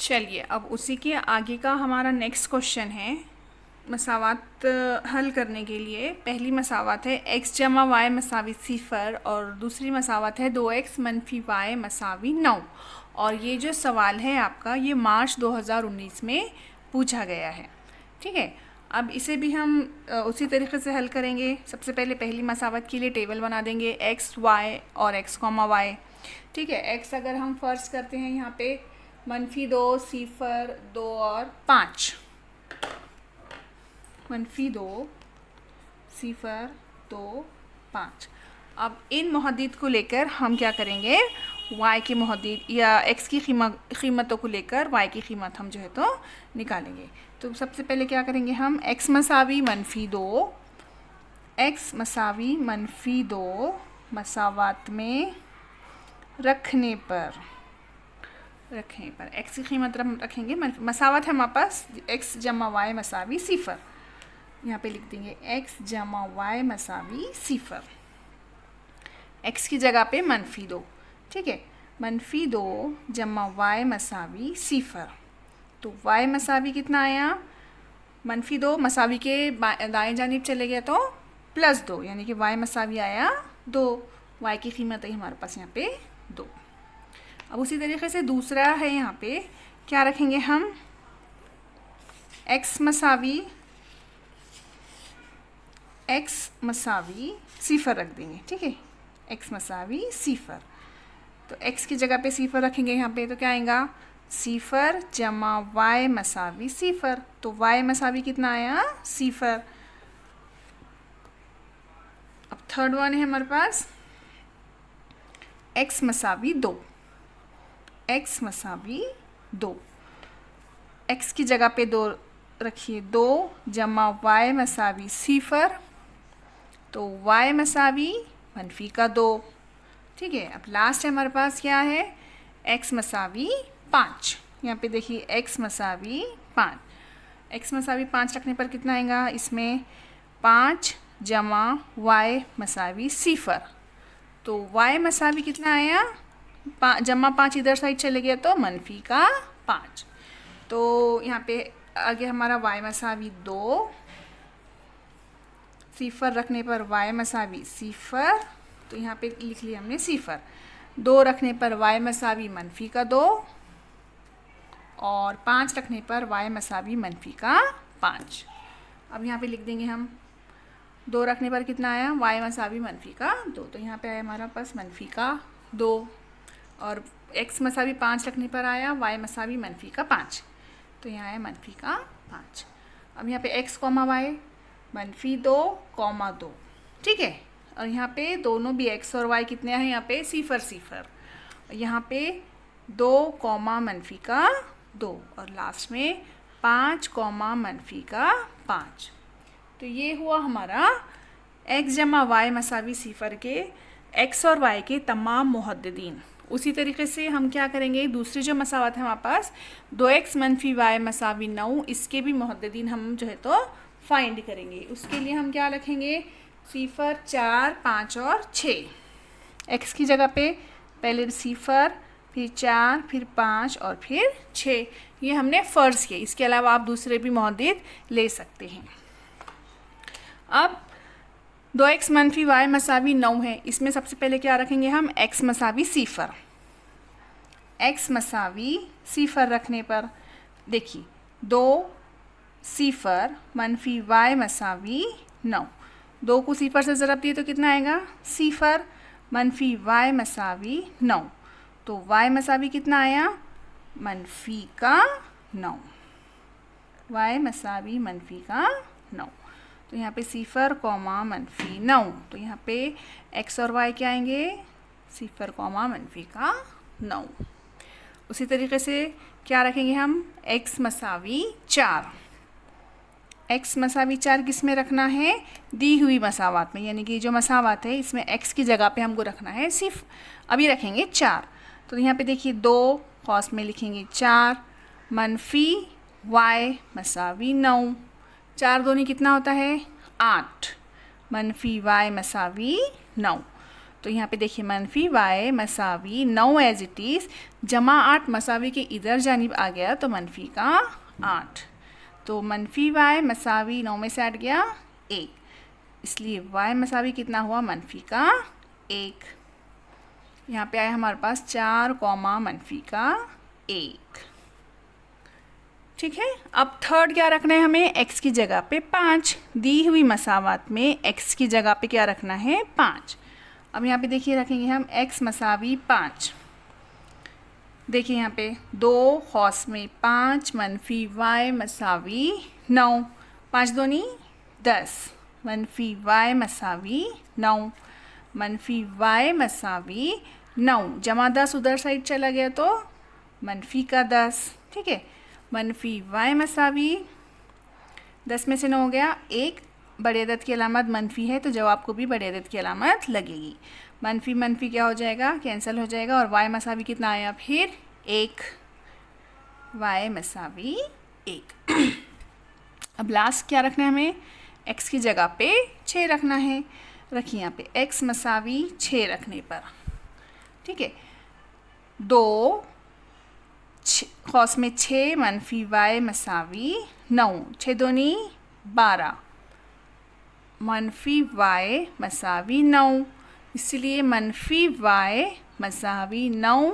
चलिए अब उसी के आगे का हमारा नेक्स्ट क्वेश्चन है। मसावात हल करने के लिए पहली मसावात है x जमा y मसावी 0 और दूसरी मसावात है 2x मनफी y मसावी 9। और ये जो सवाल है आपका ये मार्च 2019 में पूछा गया है। ठीक है, अब इसे भी हम उसी तरीके से हल करेंगे। सबसे पहले पहली मसावत के लिए टेबल बना देंगे x y और x कॉमा y। ठीक है, x अगर हम फर्ज करते हैं यहाँ पे -2 0 2 और 5, -2 0 2 5। अब इन मुहद्दिद को लेकर हम क्या करेंगे, y की मुहद्दिद या x की कीमतों को लेकर y की कीमत हम जो है तो निकालेंगे। तो सबसे पहले क्या करेंगे हम, x मसावी -2, x मसावी -2 मसावात में रखने पर x की कीमत रखेंगे। मसावत है हमारे पास x जमा y मसावी 0। यहाँ पे लिख देंगे x जमा y मसावी 0, x की जगह पे -2। ठीक है, -2 जमा y मसावी 0। तो y मसावी कितना आया, -2 मसावी के दाएं जानिब चले गया तो +2, यानी कि y मसावी आया 2। y की कीमत है हमारे पास यहाँ पे 2। अब उसी तरीके से दूसरा है, यहाँ पे क्या रखेंगे हम, x मसावी 0 रख देंगे। ठीक है, x मसावी 0, तो x की जगह पे 0 रखेंगे यहाँ पे, तो क्या आएगा 0 जमा y मसावी 0। तो y मसावी कितना आया 0। अब थर्ड वन है हमारे पास x मसावी 2, x मसावी 2, x की जगह पे 2 रखिए, 2 जमा y मसावी 0। तो y मसावी -2। ठीक है, अब लास्ट है हमारे पास क्या है, x मसावी 5। यहाँ पे देखिए x मसावी 5, x मसावी 5 रखने पर कितना आएगा, इसमें 5 जमा y मसावी 0। तो y मसावी कितना आया, जमा 5 इधर साइड चले गया तो -5। तो यहाँ पे आगे हमारा y मसावी 2, 0 रखने पर y मसावी 0। तो यहाँ पे लिख लिया हमने 0। 2 रखने पर y मसावी -2 और 5 रखने पर y मसावी -5। अब यहाँ पे लिख देंगे हम, 2 रखने पर कितना आया, y मसावी -2। तो यहाँ पे आया हमारा पास -2 और x मसावी 5 रखने पर आया y मसावी -5। तो यहाँ आया -5। अब यहाँ पे x कॉमा y -2, 2। ठीक है, और यहाँ पे दोनों भी x और y कितने हैं, यहाँ पे 0। यहाँ पे 2, -2 और लास्ट में 5, -5। तो ये हुआ हमारा x जमा y मसावी 0 के x और y के तमाम मुहद्दिदीन। उसी तरीके से हम क्या करेंगे, दूसरी जो मसावत है हमारे पास 2x मनफी y मसावी 9, इसके भी मुहद्दिदीन हम जो है तो फाइंड करेंगे। उसके लिए हम क्या रखेंगे, 0 4 5 और 6। x की जगह पे पहले 0 फिर 4 फिर 5 और फिर 6, ये हमने फ़र्ज़ किया। इसके अलावा आप दूसरे भी मुहद्दिद ले सकते हैं। अब 2x मनफी y मसावी 9 है, इसमें सबसे पहले क्या रखेंगे हम, x मसावी 0। x मसावी 0 रखने पर देखिए 2 0 मनफी y मसावी 9, 2 को 0 से ज़रब दिए तो कितना आएगा, 0 मनफी y मसावी 9। तो y मसावी कितना आया, -9, y मसावी -9। तो यहाँ पे 0, -9। तो यहाँ पे x और y क्या आएंगे, 0, -9। उसी तरीके से क्या रखेंगे हम, x मसावी 4। x मसावी 4 किस में रखना है, दी हुई मसावात में, यानी कि जो मसावात है इसमें x की जगह पे हमको रखना है सिर्फ, अभी रखेंगे 4। तो यहाँ पे देखिए 2 कॉस में लिखेंगे 4 मनफी y मसावी 9, 4 दूनी कितना होता है 8, मनफी y मसावी 9। तो यहाँ पे देखिए मनफी y मसावी 9 एज इट इज़, जमा 8 मसावी के इधर जानिब आ गया तो मनफी का 8। तो मनफी y मसावी 9 में से 8 गया 1, इसलिए y मसावी कितना हुआ मनफी का 1। यहाँ पे आया हमारे पास 4 कॉमा मनफी का 1। ठीक है, अब थर्ड क्या रखना है हमें, x की जगह पे 5। दी हुई मसावत में x की जगह पे क्या रखना है 5। अब यहाँ पे देखिए रखेंगे हम x मसावी 5। देखिए यहाँ पे 2 खौस में 5 मनफी y मसावी 9, 5 दूनी 10, मनफी y मसावी 9, मनफी y मसावी 9, जमा 10 उधर साइड चला गया तो मनफी का 10। ठीक है, मनफी y मसावी 10 में से 9 हो गया 1, बड़े अदद की अलामत मनफी है तो जवाब को भी बड़े अदद की अलामत लगेगी। मनफी मनफी क्या हो जाएगा, कैंसिल हो जाएगा, और y मसावी कितना आया फिर 1, y मसावी 1। अब लास्ट क्या रखना है हमें, x की जगह पे 6 रखना है। रखिए यहाँ पे x मसावी 6 रखने पर, ठीक है, 2 खौस में 6 मनफी y मसावी 9, 6 दूनी 12, मनफी y मसावी 9, इसलिए मनफी y मसावी 9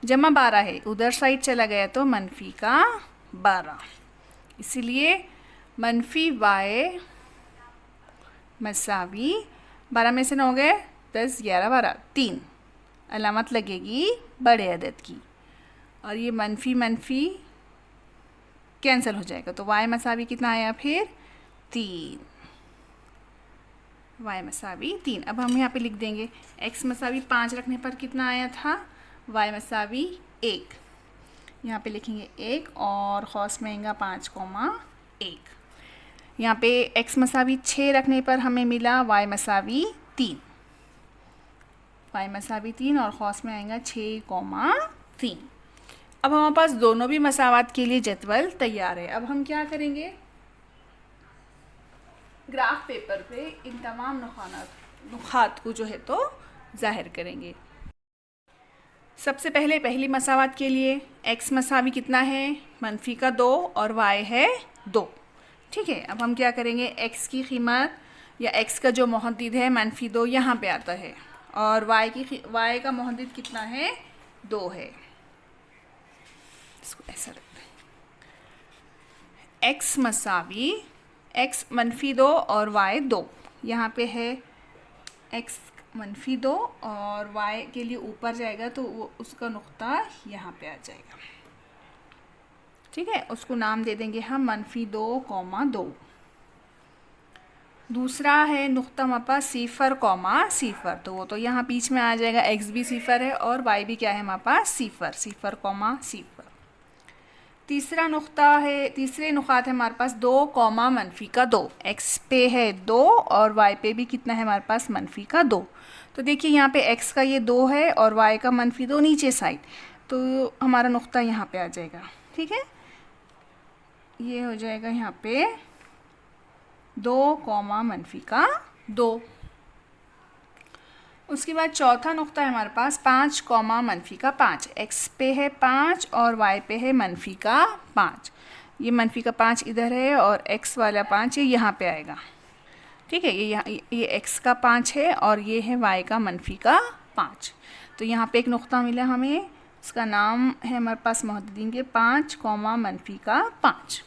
जमा 12 है, उधर साइड चला गया तो मनफी का 12, इसलिए मनफी y मसावी 12 में से 9 हो गए 10, 11, 12, 3, अलामत लगेगी बड़े अदद की, और ये मनफी मनफी कैंसिल हो जाएगा तो y मसावी कितना आया फिर 3, y मसावी 3। अब हम यहाँ पे लिख देंगे x मसावी 5 रखने पर कितना आया था, y मसावी 1, यहाँ पे लिखेंगे 1 और खौस में आएगा 5 कॉमा 1। यहाँ पे x मसावी 6 रखने पर हमें मिला y मसावी 3, y मसावी 3 और खौस में आएगा 6 कॉमा 3। अब हमारे पास दोनों भी मसावात के लिए जदवल तैयार है। अब हम क्या करेंगे, ग्राफ पेपर पे इन तमाम नुकात को जो है तो ज़ाहिर करेंगे। सबसे पहले पहली मसावात के लिए x मसावी कितना है मनफी का 2 और y है 2। ठीक है, अब हम क्या करेंगे, x की कीमत या x का जो मुहद्दिद है मनफी 2 यहाँ पे आता है, और y का मुहद्दिद कितना है 2 है। इसको ऐसा रखते हैं, x मसावी x मनफी 2 और y 2, यहाँ पे है x मनफी 2 और y के लिए ऊपर जाएगा तो वो उसका नुक्ता यहाँ पे आ जाएगा। ठीक है, उसको नाम दे देंगे हम मनफी 2 कॉमा 2। दूसरा है नुक्ता हमारे पास 0 कॉमा 0, तो वो तो यहाँ बीच में आ जाएगा, x भी 0 है और y भी क्या है हमारे पास 0 कॉमा 0। तीसरा नुक्ता है, तीसरे नुकात है हमारे पास 2 कॉमा मनफी का 2, x पे है 2 और y पे भी कितना है हमारे पास मनफी का 2। तो देखिए यहाँ पे x का ये 2 है और y का मनफी 2 नीचे साइड, तो हमारा नुक्ता यहाँ पे आ जाएगा। ठीक है, ये हो जाएगा यहाँ पे 2 कॉमा मनफी का 2। उसके बाद चौथा नुक्ता है हमारे पास 5 कॉमा मनफी का 5, x पे है 5 और y पे है मनफी का 5, ये मनफी का 5 इधर है और x वाला 5 ये यहाँ पे आएगा। ठीक है, ये x का 5 है और ये है y का मनफी का 5, तो यहाँ पे एक नुक्ता मिला हमें, उसका नाम है हमारे पास मुहद्दिदीन के 5 कॉमा मनफी का 5।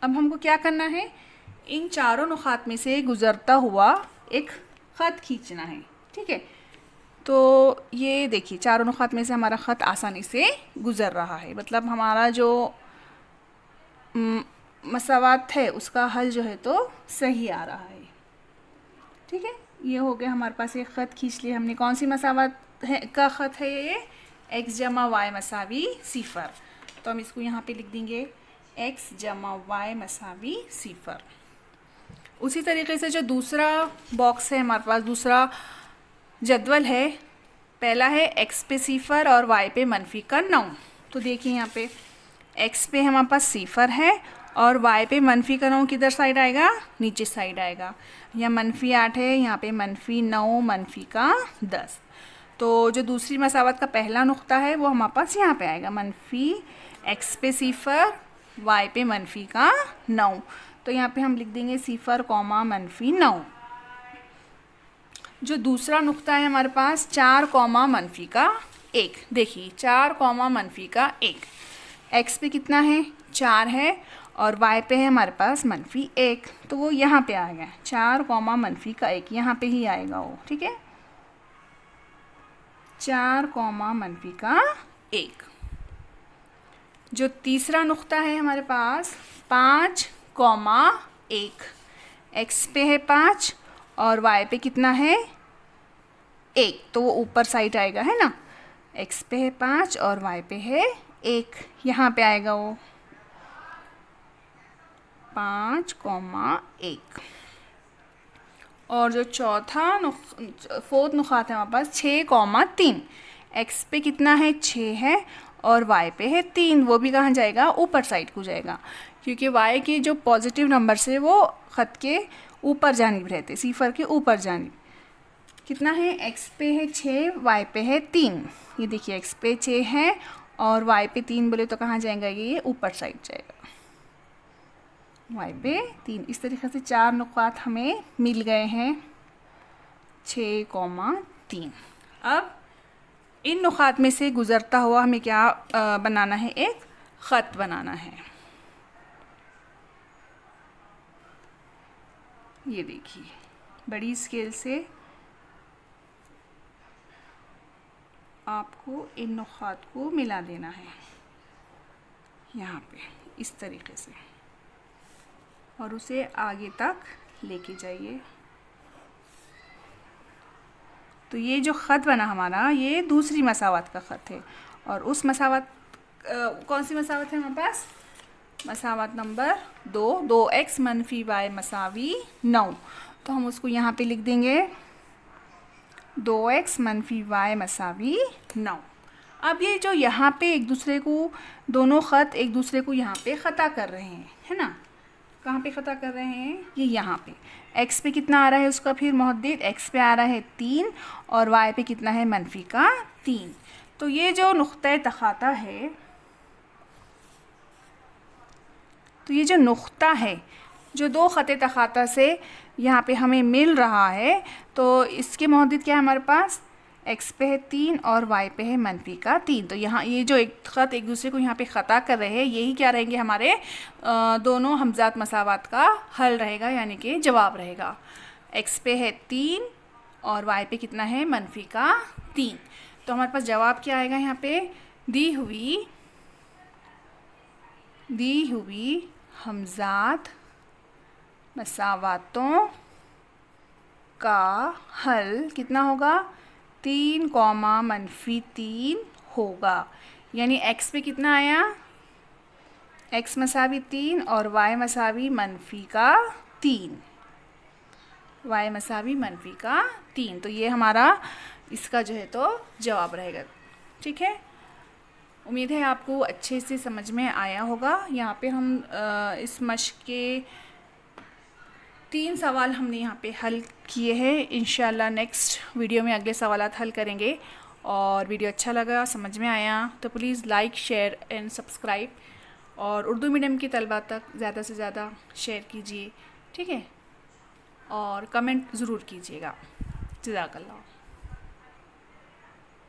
अब हमको क्या करना है, इन चारों नुकात में से गुज़रता हुआ एक ख़त खींचना है। ठीक है, तो ये देखिए चारों नुकात में से हमारा ख़त आसानी से गुज़र रहा है, मतलब हमारा जो मसावात है उसका हल जो है तो सही आ रहा है। ठीक है, ये हो गया हमारे पास एक ख़त खींच लिया हमने। कौन सी मसावात है का ख़त है ये, x जमा y मसावी 0, तो हम इसको यहाँ पे लिख देंगे x जमा y मसावी 0। उसी तरीके से जो दूसरा बॉक्स है हमारे पास, दूसरा जदवल है, पहला है x पे 0 और y पे मनफी का 9। तो देखिए यहाँ पे x पे हमारे पास 0 है और y पे मनफी का 9 किधर साइड आएगा, नीचे साइड आएगा। यहाँ -8 है, यहाँ पे -9 मनफी का 10। तो जो दूसरी मसावत का पहला नुक्ता है वो हमारे पास यहाँ पे आएगा, -x पे 0 y पे -9। तो यहाँ पे हम लिख देंगे 0, -9। जो दूसरा नुक्ता है हमारे पास 4, -1। देखिए 4, -1। x पे कितना है, 4 है, और y पे है हमारे पास -1। तो वो यहाँ पे आ गया 4, -1, यहाँ पे ही आएगा वो, ठीक है। 4, -1। जो तीसरा नुक्ता है हमारे पास 5, 1। x पे है 5 और y पे कितना है 1, तो वो ऊपर साइड आएगा, है ना। x पे है 5 और y पे है 1, यहाँ पे आएगा वो 5, 1। और जो फोर्थ नुक्ता है हमारे पास 6, 3। x पे कितना है 6 है और y पे है 3, वो भी कहाँ जाएगा, ऊपर साइड को जाएगा, क्योंकि y के जो पॉजिटिव नंबर से वो ख़त के ऊपर जानिब रहते, सिफर के ऊपर जानिब। कितना है, x पे है 6, y पे है 3। ये देखिए x पे 6 है और y पे 3 बोले तो कहाँ जाएगा, ये ऊपर साइड जाएगा, y पे 3। इस तरीके से 4 नुकात हमें मिल गए हैं, 6, 3। अब इन नुकात में से गुज़रता हुआ हमें क्या बनाना है, एक ख़त बनाना है। ये देखिए बड़ी स्केल से आपको इन नुकात को मिला देना है यहाँ पे इस तरीके से, और उसे आगे तक लेके जाइए। तो ये जो ख़त बना हमारा, ये दूसरी मसावत का ख़त है। और उस मसावत कौन सी मसावत है हमारे पास, मसावत नंबर 2, 2x - y = 9। तो हम उसको यहाँ पे लिख देंगे 2x - y = 9। अब ये जो यहाँ पे एक दूसरे को, दोनों ख़त एक दूसरे को यहाँ पे ख़ता कर रहे हैं, है ना। कहाँ पे ख़ता कर रहे हैं, ये यहाँ पे। x पे कितना आ रहा है उसका फिर मुहद्दिद, x पे आ रहा है 3 और y पे कितना है -3। तो ये जो नुक्ता तख़ाता है, तो ये जो नुक्ता है जो दो ख़त तख़ाता से यहाँ पे हमें मिल रहा है, तो इसके मुहद्दिद क्या है हमारे पास, x पे है 3 और y पे है -3। तो यहाँ ये जो एक ख़त एक दूसरे को यहाँ पे ख़ता कर रहे हैं, यही क्या रहेंगे हमारे दोनों हमज़ात मसावत का हल रहेगा, यानी कि जवाब रहेगा। x पे है 3 और y पे कितना है -3। तो हमारे पास जवाब क्या आएगा, यहाँ पे दी हुई हमज़ात मसावतों का हल कितना होगा, 3, -3 होगा। यानी x पे कितना आया, x = 3 और y = -3। y = -3। तो ये हमारा इसका जो है तो जवाब रहेगा, ठीक है। उम्मीद है आपको अच्छे से समझ में आया होगा। यहाँ पे हम इस मश्क के 3 सवाल हमने यहाँ पे हल किए हैं। इंशाल्लाह नेक्स्ट वीडियो में अगले सवालात हल करेंगे। और वीडियो अच्छा लगा, समझ में आया तो please like, share and subscribe, और उर्दू मीडियम की तलबा तक ज़्यादा से ज़्यादा शेयर कीजिए, ठीक है। और कमेंट ज़रूर कीजिएगा। जज़ाकल्लाह।